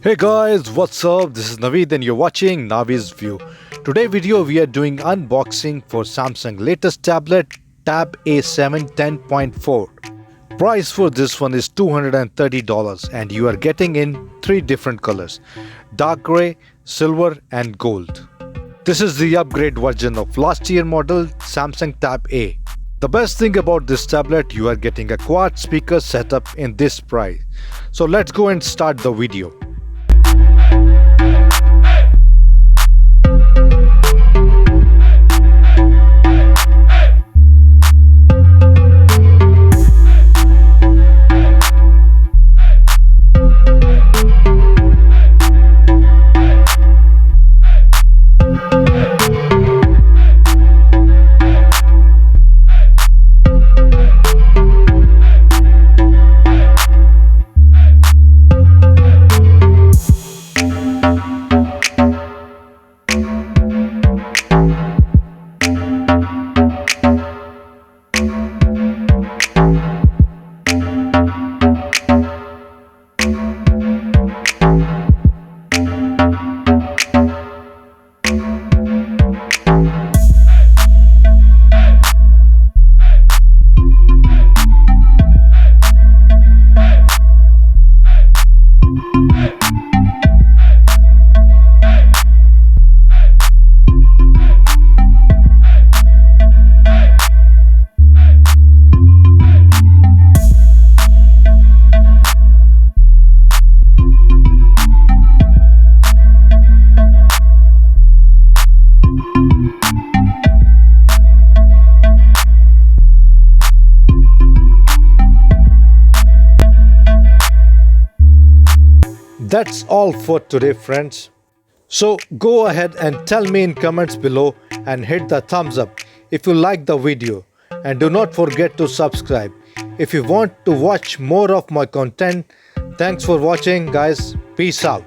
Hey guys, what's up? This is Naveed and you're watching Naveed's View. Today video we are doing unboxing for Samsung latest tablet Tab A7 10.4. Price for this one is $230 and you are getting in 3 different colors: dark grey, silver and gold. This is the upgrade version of last year model Samsung Tab A. The best thing about this tablet, you are getting a quad speaker setup in this price. So let's go and start the video. That's all for today, friends. So go ahead and tell me in comments below and hit the thumbs up if you like the video, and do not forget to subscribe if you want to watch more of my content. Thanks for watching guys. Peace out.